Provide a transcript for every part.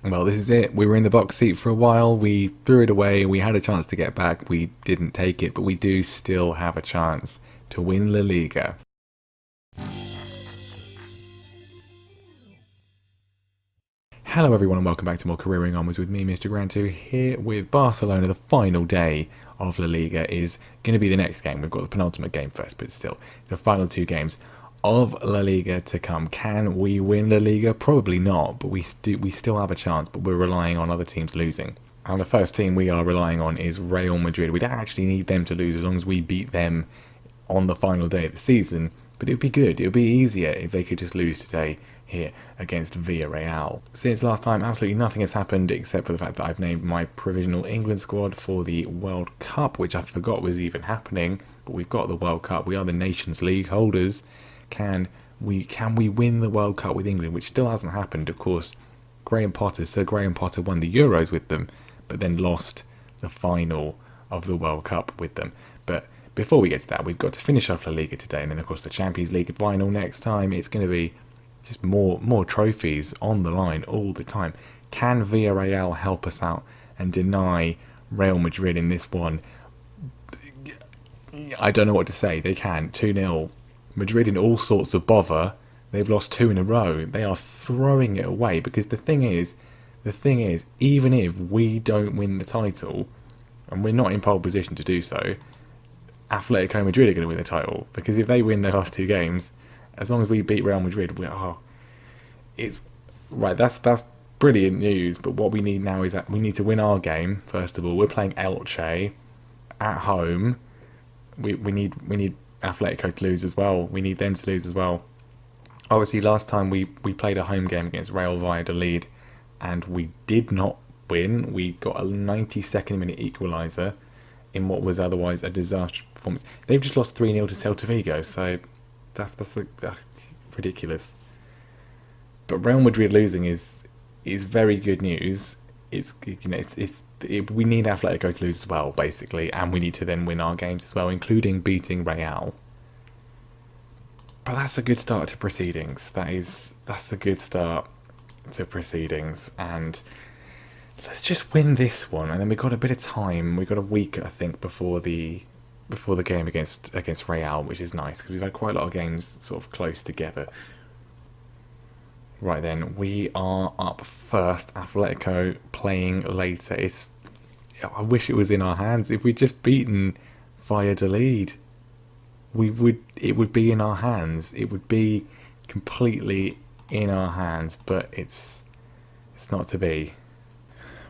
Well, this is it. We were in the box seat for a while. We threw it away. We had a chance to get back. We didn't take it, but we do still have a chance to win La Liga. Hello everyone and welcome back to more Careering Onwards with me, Mr. Grantu, here with Barcelona. The final day of La Liga is going to be the next game. We've got the penultimate game first, but still, the final two games of La Liga to come. Can we win La Liga? Probably not, but we still have a chance, but we're relying on other teams losing. And the first team we are relying on is Real Madrid. We don't actually need them to lose as long as we beat them on the final day of the season, but it would be good. It would be easier if they could just lose today here against Villarreal. Since last time, absolutely nothing has happened except for the fact that I've named my provisional England squad for the World Cup, which I forgot was even happening, but we've got the World Cup. We are the Nations League holders. Can we win the World Cup with England, which still hasn't happened? Of course, Sir Graham Potter won the Euros with them, but then lost the final of the World Cup with them. But before we get to that, we've got to finish off La Liga today, and then of course the Champions League final next time. It's going to be just more trophies on the line all the time. Can Villarreal help us out and deny Real Madrid in this one? I don't know what to say. They can. 2-0. Madrid in all sorts of bother. They've lost 2 in a row. They are throwing it away because the thing is, even if we don't win the title, and we're not in pole position to do so, Atletico Madrid are going to win the title, because if they win their last 2 games, as long as we beat Real Madrid, it's right. That's brilliant news. But what we need now is that we need to win our game first of all. We're playing Elche at home. We need Atletico to lose as well. We need them to lose as well. Obviously, last time we played a home game against Real Valladolid, and we did not win. We got a 92nd minute equaliser in what was otherwise a disastrous performance. They've just lost 3-0 to Celta Vigo, so that's ridiculous. But Real Madrid losing is very good news. We need Atletico to lose as well, basically, and we need to then win our games as well, including beating Real. But that's a good start to proceedings. That's a good start to proceedings, and let's just win this one, and then we've got a bit of time. We've got a week, I think, before the game against Real, which is nice because we've had quite a lot of games sort of close together. Right then, we are up first. Atletico playing later. I wish it was in our hands. If we'd just beaten Valladolid, it would be in our hands. It would be completely in our hands, but it's not to be.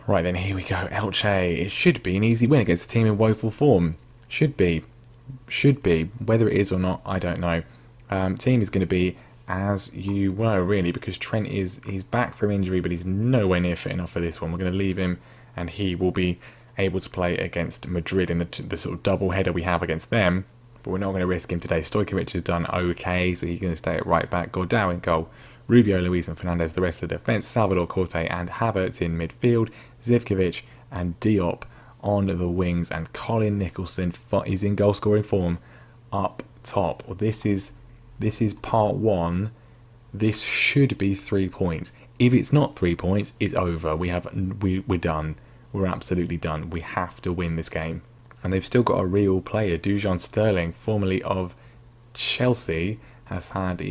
Right then, here we go. Elche. It should be an easy win against a team in woeful form. Should be. Whether it is or not, I don't know. Team is going to be as you were, really, because Trent he's back from injury, but he's nowhere near fit enough for this one. We're going to leave him, and he will be able to play against Madrid in the sort of double header we have against them. But we're not going to risk him today. Stojkovic has done okay, so he's going to stay at right back. Gordao in goal. Rubio, Luis and Fernandez the rest of the defence. Salvador Corte and Havertz in midfield. Zivkovic and Diop on the wings. And Colin Nicholson is in goal scoring form up top. Well, this is part 1. This should be 3 points. If it's not 3 points, it's over. We're done. We're absolutely done. We have to win this game. And they've still got a real player. Dujon Sterling, formerly of Chelsea, has had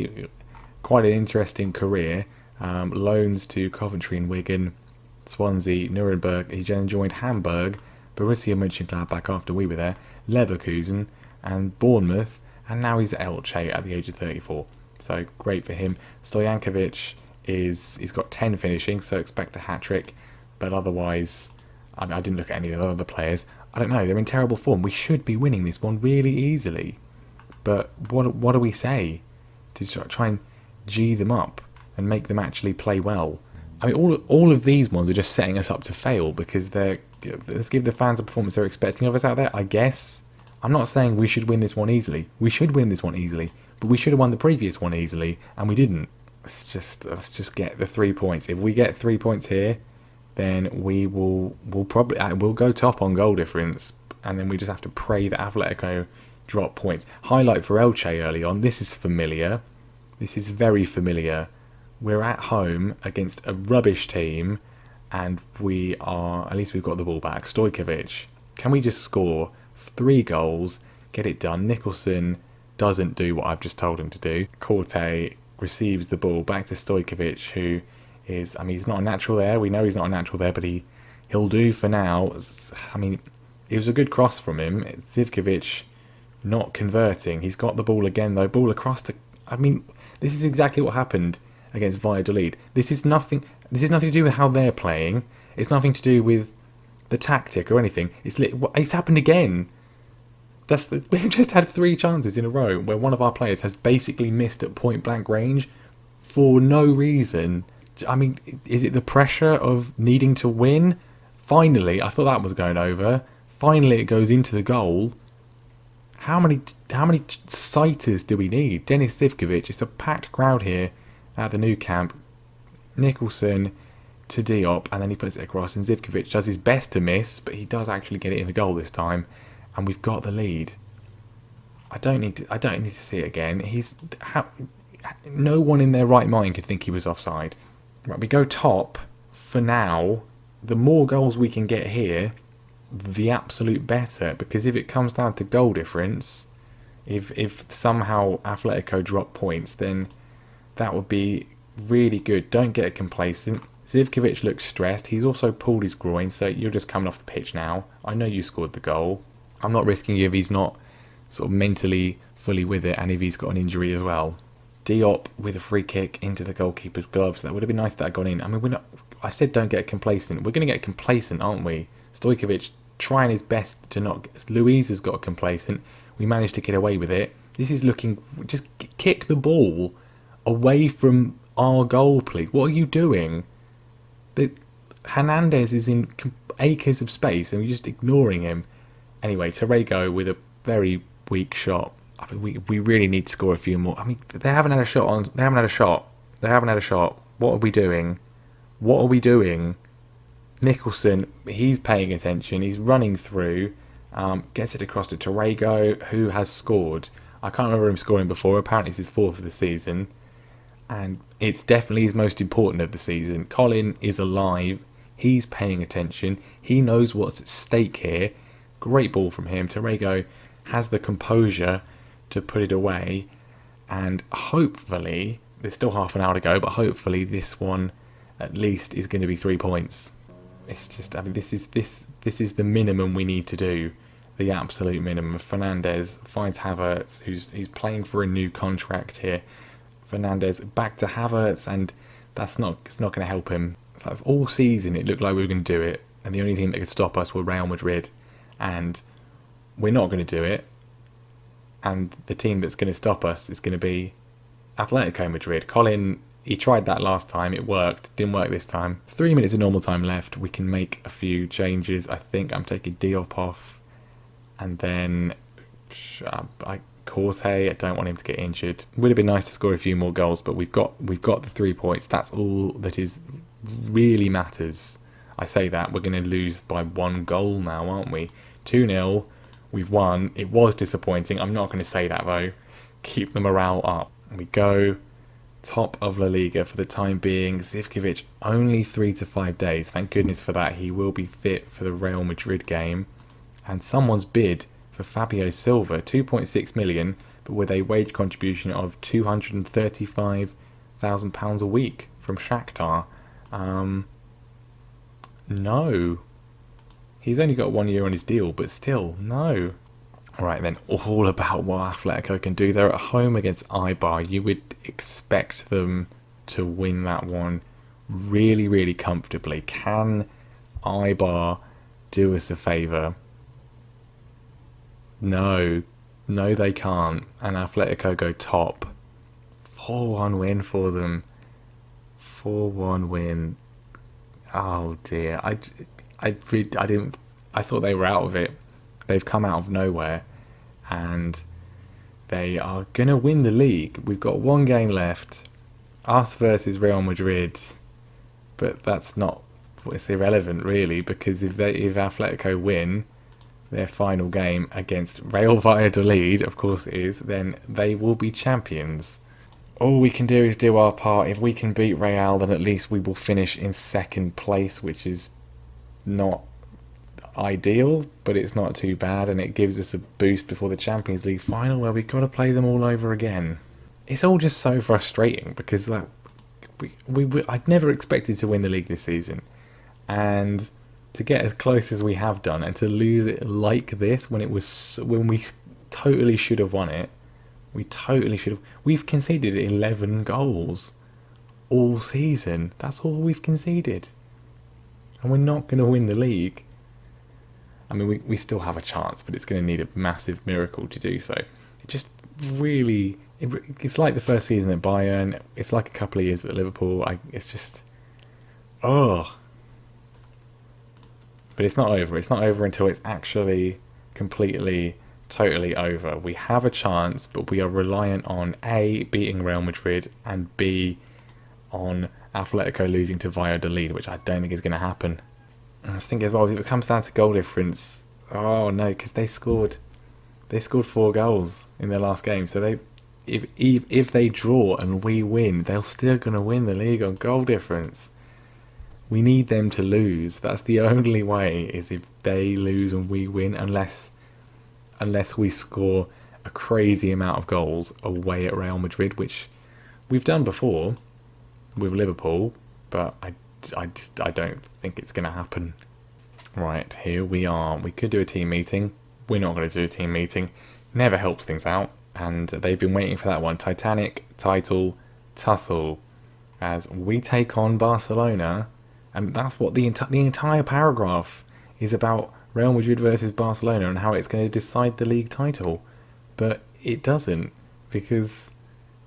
quite an interesting career. Loans to Coventry and Wigan, Swansea, Nuremberg. He then joined Hamburg, Borussia Monchengladbach after we were there, Leverkusen and Bournemouth, and now he's at Elche at the age of 34. So great for him. Stojankovic he's got 10 finishing, so expect a hat-trick. But otherwise, I didn't look at any of the other players. I don't know, they're in terrible form. We should be winning this one really easily. But what do we say to try and G them up and make them actually play well? I mean, all of these ones are just setting us up to fail because let's give the fans a performance they're expecting of us out there, I guess. I'm not saying we should win this one easily. We should win this one easily, but we should have won the previous one easily, and we didn't. Let's just get the 3 points. If we get 3 points here, then we'll go top on goal difference, and then we just have to pray that Atletico drop points. Highlight for Elche early on. This is familiar. This is very familiar. We're at home against a rubbish team, and at least we've got the ball back. Stojkovic, can we just score 3 goals, get it done? Nicholson doesn't do what I've just told him to do. Corte receives the ball back to Stojkovic, who is, he's not a natural there. We know he's not a natural there, but he'll do for now. It was a good cross from him. Zivkovic not converting. He's got the ball again, though. Ball across to... this is exactly what happened against Valladolid. This is nothing to do with how they're playing. It's nothing to do with the tactic or anything. It's happened again. We've just had 3 chances in a row where one of our players has basically missed at point blank range for no reason. Is it the pressure of needing to win? Finally, I thought that was going over. Finally, it goes into the goal. How many sighters do we need? Denis Zivkovic, it's a packed crowd here at the new camp. Nicholson to Diop, and then he puts it across, and Zivkovic does his best to miss, but he does actually get it in the goal this time, and we've got the lead. I don't need to see it again. No one in their right mind could think he was offside. Right, we go top for now. The more goals we can get here, the absolute better, because if it comes down to goal difference, if somehow Atletico drop points, then that would be really good. Don't get complacent. Zivkovic looks stressed. He's also pulled his groin, so you're just coming off the pitch now. I know you scored the goal. I'm not risking you if he's not sort of mentally fully with it, and if he's got an injury as well. Diop with a free kick into the goalkeeper's gloves. That would have been nice if that had gone in. I said don't get complacent. We're going to get complacent, aren't we? Stojkovic trying his best to not... Luiz has got complacent. We managed to get away with it. This is looking... Just kick the ball away from our goal, please. What are you doing? Hernandez is in acres of space and we're just ignoring him. Anyway, Torrego with a very weak shot. We really need to score a few more. They haven't had a shot. They haven't had a shot. What are we doing? Nicholson, he's paying attention. He's running through. Gets it across to Torrego, who has scored. I can't remember him scoring before. Apparently it's his 4th of the season. And it's definitely his most important of the season. Colin is alive. He's paying attention. He knows what's at stake here. Great ball from him. Torrego has the composure to put it away. And hopefully, there's still half an hour to go, but hopefully this one at least is going to be 3 points. It's just, this is the minimum we need to do. The absolute minimum. Fernandez finds Havertz, who's playing for a new contract here. Fernandez back to Havertz, and it's not going to help him. It's like all season it looked like we were going to do it, and the only thing that could stop us were Real Madrid, and we're not going to do it. And the team that's going to stop us is going to be Atletico Madrid. Colin, he tried that last time, it worked, didn't work this time. 3 minutes of normal time left, we can make a few changes. I think I'm taking Diop off, and then Corte, I don't want him to get injured. Would have been nice to score a few more goals, but we've got the 3 points. That's all that is really matters. I say that, we're going to lose by 1 goal now, aren't we? 2-0, we've won. It was disappointing. I'm not going to say that though. Keep the morale up. And we go top of La Liga for the time being. Zivkovic, only 3 to 5 days. Thank goodness for that. He will be fit for the Real Madrid game. And someone's bid for Fabio Silva, 2.6 million, but with a wage contribution of £235,000 a week from Shakhtar. No. He's only got 1 year on his deal, but still, no. Alright then, all about what Atletico can do. They're at home against Eibar. You would expect them to win that one really, really comfortably. Can Eibar do us a favour? No, they can't. And Atletico go top. 4-1 win for them. 4-1 win. Oh dear. I thought they were out of it. They've come out of nowhere, and they are going to win the league. We've got 1 game left. Us versus Real Madrid. But that's not... It's irrelevant, really, because if Atletico win their final game against Real Valladolid, of course it is, then they will be champions. All we can do is do our part. If we can beat Real, then at least we will finish in second place, which is not ideal, but it's not too bad, and it gives us a boost before the Champions League final, where we've got to play them all over again. It's all just so frustrating because like I'd never expected to win the league this season, and to get as close as we have done, and to lose it like this when we totally should have won it. We totally should have. We've conceded 11 goals all season. That's all we've conceded, and we're not going to win the league. I mean, we still have a chance, but it's going to need a massive miracle to do so. It just really... It's like the first season at Bayern. It's like a couple of years at Liverpool. It's just... Oh. But it's not over. It's not over until it's actually completely, totally over. We have a chance, but we are reliant on A, beating Real Madrid, and B, on Atletico losing to Valladolid, which I don't think is going to happen. I was thinking as well, if it comes down to goal difference, oh no, because they scored 4 goals in their last game. So if they draw and we win, they're still going to win the league on goal difference. We need them to lose. That's the only way, is if they lose and we win, unless we score a crazy amount of goals away at Real Madrid, which we've done before with Liverpool, but I don't think it's going to happen. Right, here we are. We could do a team meeting. We're not going to do a team meeting. Never helps things out. And they've been waiting for that one. Titanic title tussle. As we take on Barcelona. And that's what the entire paragraph is about. Real Madrid versus Barcelona and how it's going to decide the league title. But it doesn't. Because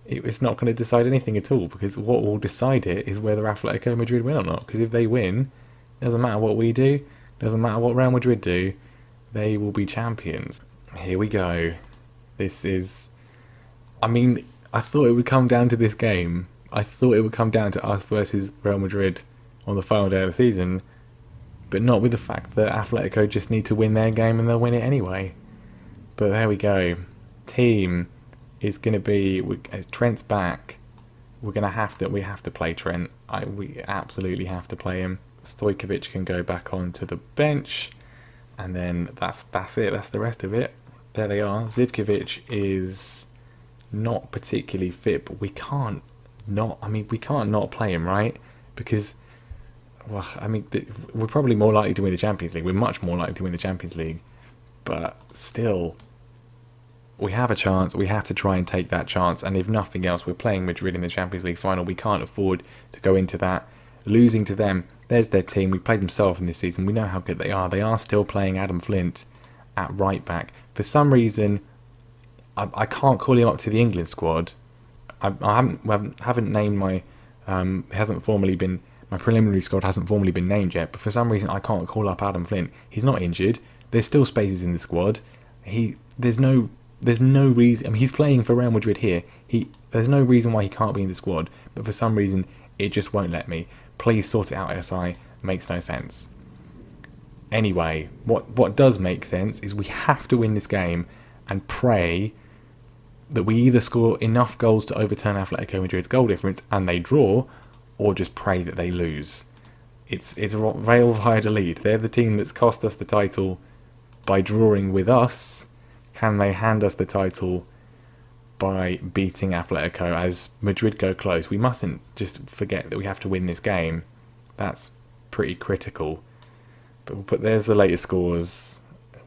it's not going to decide anything at all, because what will decide it is whether Atletico Madrid win or not. Because if they win, it doesn't matter what we do, doesn't matter what Real Madrid do, they will be champions. Here we go. This is... I mean, I thought it would come down to this game. I thought it would come down to us versus Real Madrid on the final day of the season, but not with the fact that Atletico just need to win their game and they'll win it anyway. But there we go. Team is going to be, as Trent's back, we have to play Trent. We absolutely have to play him. Stojkovic can go back onto the bench, and then that's it. That's the rest of it. There they are. Zivkovic is not particularly fit, but we can't not play him, right? Because, well, I mean, we're probably more likely to win the Champions League. We're much more likely to win the Champions League, but still, we have a chance. We have to try and take that chance. And if nothing else, we're playing Madrid in the Champions League final. We can't afford to go into that losing to them. There's their team. We played them so often this season. We know how good they are. They are still playing Adam Flint at right back. For some reason, I can't call him up to the England squad. I haven't named my my preliminary squad hasn't formally been named yet. But for some reason, I can't call up Adam Flint. He's not injured. There's still spaces in the squad. There's no reason. I mean, he's playing for Real Madrid here. There's no reason why he can't be in the squad. But for some reason, it just won't let me. Please sort it out, SI. Makes no sense. Anyway, what does make sense is we have to win this game and pray that we either score enough goals to overturn Atletico Madrid's goal difference and they draw, or just pray that they lose. It's Real Valladolid. They're the team that's cost us the title by drawing with us. Can they hand us the title by beating Atletico as Madrid go close? We mustn't just forget that we have to win this game. That's pretty critical. But there's the latest scores.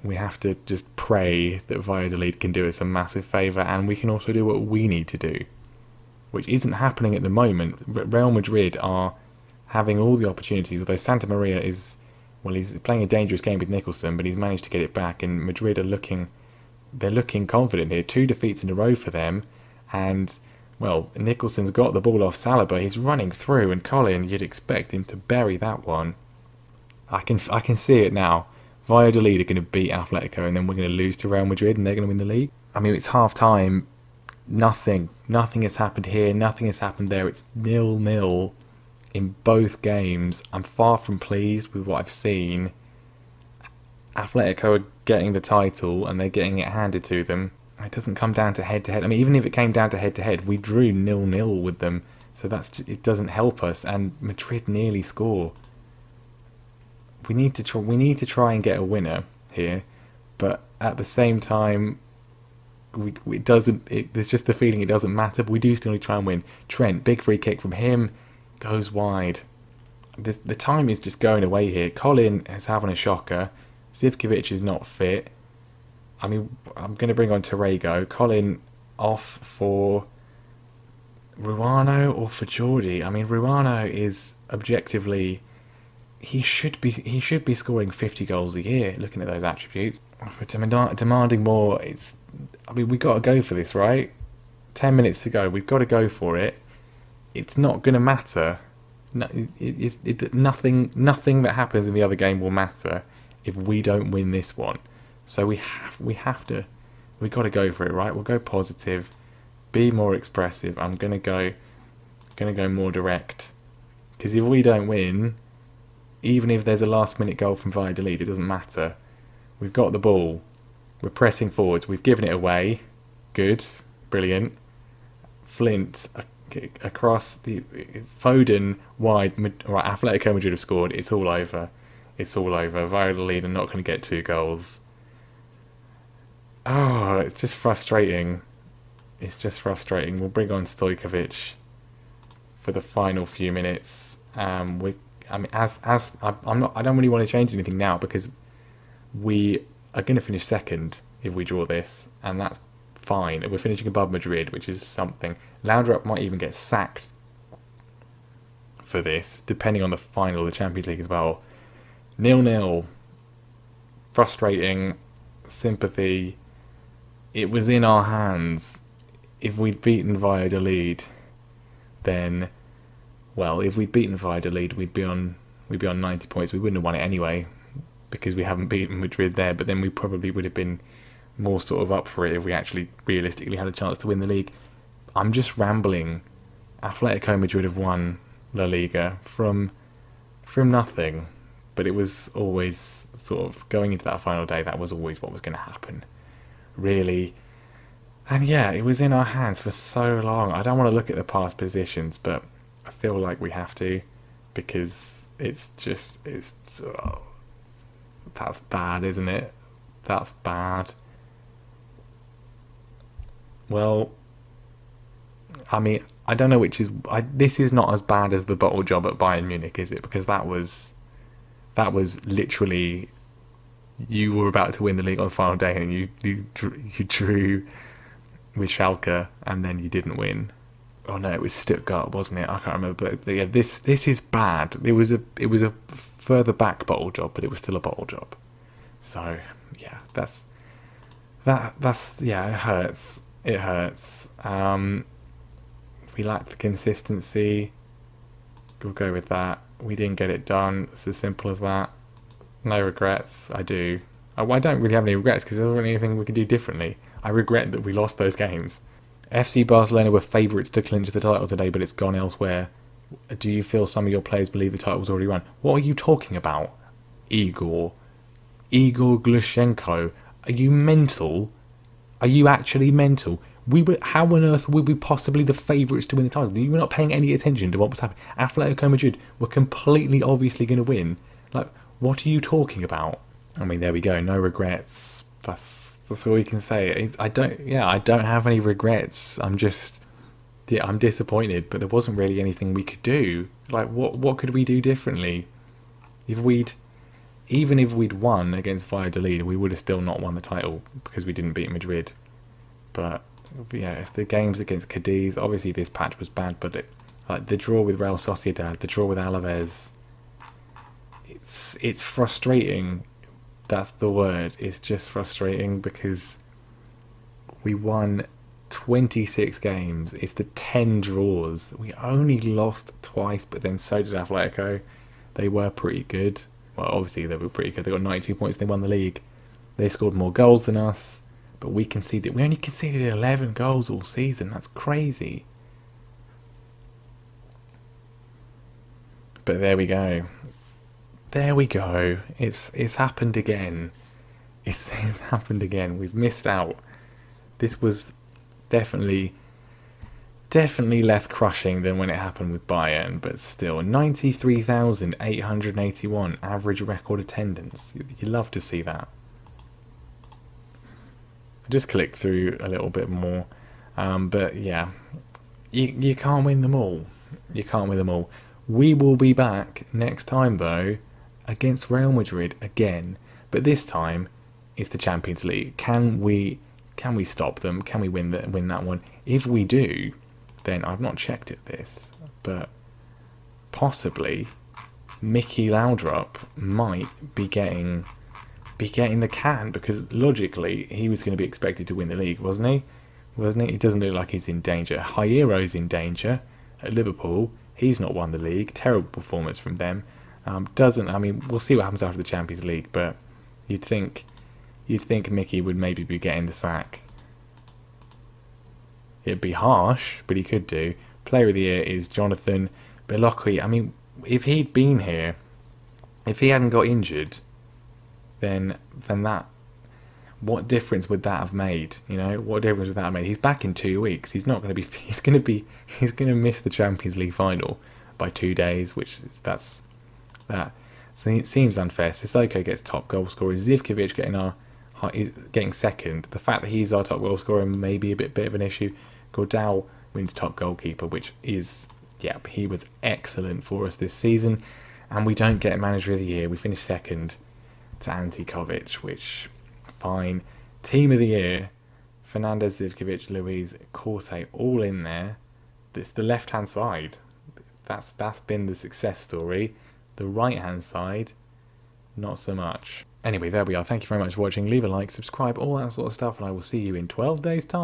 We have to just pray that Valladolid can do us a massive favour, and we can also do what we need to do, which isn't happening at the moment. Real Madrid are having all the opportunities, although Santa Maria he's playing a dangerous game with Nicholson, but he's managed to get it back, and Madrid are looking confident here. 2 defeats in a row for them, and, well, Nicholson's got the ball off Saliba. He's running through, and Colin, you'd expect him to bury that one. I can see it now. Valladolid are going to beat Atletico, and then we're going to lose to Real Madrid, and they're going to win the league. I mean, it's half-time. Nothing has happened here. Nothing has happened there. It's 0-0 in both games. I'm far from pleased with what I've seen. Atletico are getting the title, and they're getting it handed to them. It doesn't come down to head-to-head. I mean, even if it came down to head-to-head, we drew 0-0 with them. So it doesn't help us. And Madrid nearly score. We need to try and get a winner here. But at the same time, there's just the feeling it doesn't matter. But we do still need to try and win. Trent, big free kick from him. Goes wide. The time is just going away here. Colin is having a shocker. Zivkovic is not fit. I mean, I'm going to bring on Torrego. Colin off for Ruano or for Geordie. I mean, Ruano is objectively, he should be scoring 50 goals a year. Looking at those attributes, but demanding more. We got to go for this, right? 10 minutes to go. We've got to go for it. It's not going to matter. No, nothing that happens in the other game will matter if we don't win this one. So we've got to go for it, right? We'll go positive, be more expressive. I'm gonna go more direct, because if we don't win, even if there's a last-minute goal from Valladolid, it doesn't matter. We've got the ball, we're pressing forwards, we've given it away. Good, brilliant. Flint across the Foden wide. Right, Atletico Madrid have scored. It's all over. Valladolid are not going to get 2 goals. Oh, it's just frustrating. We'll bring on Stojkovic for the final few minutes. I don't really want to change anything now, because we are going to finish second if we draw this, and that's fine. We're finishing above Madrid, which is something. Laudrup might even get sacked for this, depending on the final of the Champions League as well. 0-0. Frustrating. Sympathy. It was in our hands. If we'd beaten Valladolid, then, well, if we'd beaten Valladolid, we'd be on 90 points. We wouldn't have won it anyway, because we haven't beaten Madrid there. But then we probably would have been more sort of up for it if we actually realistically had a chance to win the league. I'm just rambling. Atletico Madrid have won La Liga from nothing, but it was always sort of going into that final day. That was always what was going to happen, really. And yeah, it was in our hands for so long. I don't want to look at the past positions, but I feel like we have to, because it's that's bad, isn't it? That's bad. Well, I mean, I don't know which is. This is not as bad as the bottle job at Bayern Munich, is it? Because that was literally, you were about to win the league on the final day, and you drew with Schalke, and then you didn't win. Oh no, it was Stuttgart, wasn't it? I can't remember. But yeah, this is bad. It was a further back bottle job, but it was still a bottle job. So yeah, that's yeah, it hurts. It hurts. We lacked the consistency. We'll go with that. We didn't get it done. It's as simple as that. No regrets. I do. I don't really have any regrets, because there wasn't anything we could do differently. I regret that we lost those games. FC Barcelona were favourites to clinch the title today, but it's gone elsewhere. Do you feel some of your players believe the title was already won? What are you talking about, Igor Glushenko? Are you mental? Are you actually mental? How on earth were we possibly the favourites to win the title? You were not paying any attention to what was happening. Atletico Madrid were completely obviously going to win. Like, what are you talking about? I mean, there we go. No regrets. That's all you can say. I don't have any regrets. I'm disappointed, but there wasn't really anything we could do. Like, what could we do differently? Even if we'd won against Valladolid, we would have still not won the title, because we didn't beat Madrid. But yeah, it's the games against Cadiz. Obviously, this patch was bad, but the draw with Real Sociedad, the draw with Alaves, it's frustrating. That's the word. It's just frustrating, because we won 26 games. It's the 10 draws. We only lost twice, but then so did Atletico. They were pretty good. Well, obviously they were pretty good. They got 92 points. They won the league. They scored more goals than us, but we only conceded 11 goals all season. That's crazy. But there we go. It's happened again. It's happened again. We've missed out. This was definitely less crushing than when it happened with Bayern, but still 93,881 average record attendance. You love to see that. I just clicked through a little bit more, but yeah, you can't win them all. You can't win them all. We will be back next time though against Real Madrid again, but this time it's the Champions League. Can we stop them? Can we win that one? If we do, then I've not checked it this, but possibly Mickey Laudrup might be getting the can, because logically he was going to be expected to win the league, wasn't he? It doesn't look like he's in danger. Hierro's in danger at Liverpool. He's not won the league. Terrible performance from them. We'll see what happens after the Champions League, but you'd think Mickey would maybe be getting the sack. It'd be harsh, but he could do. Player of the year is Jonathan Belocchi. I mean, if he'd been here, if he hadn't got injured, then that, what difference would that have made? You know, what difference would that have made? He's back in 2 weeks. He's not going to be. He's going to miss the Champions League final by 2 days, that's that. So it seems unfair. Sissoko gets top goal scorer. Zivkovic getting second. The fact that he's our top goal scorer may be a bit of an issue. Gordau wins top goalkeeper, which is, he was excellent for us this season. And we don't get manager of the year. We finished second to Ante Kovic, which, fine. Team of the year, Fernandez, Zivkovic, Luiz, Corte, all in there. It's the left-hand side. That's been the success story. The right-hand side, not so much. Anyway, there we are. Thank you very much for watching. Leave a like, subscribe, all that sort of stuff, and I will see you in 12 days' time.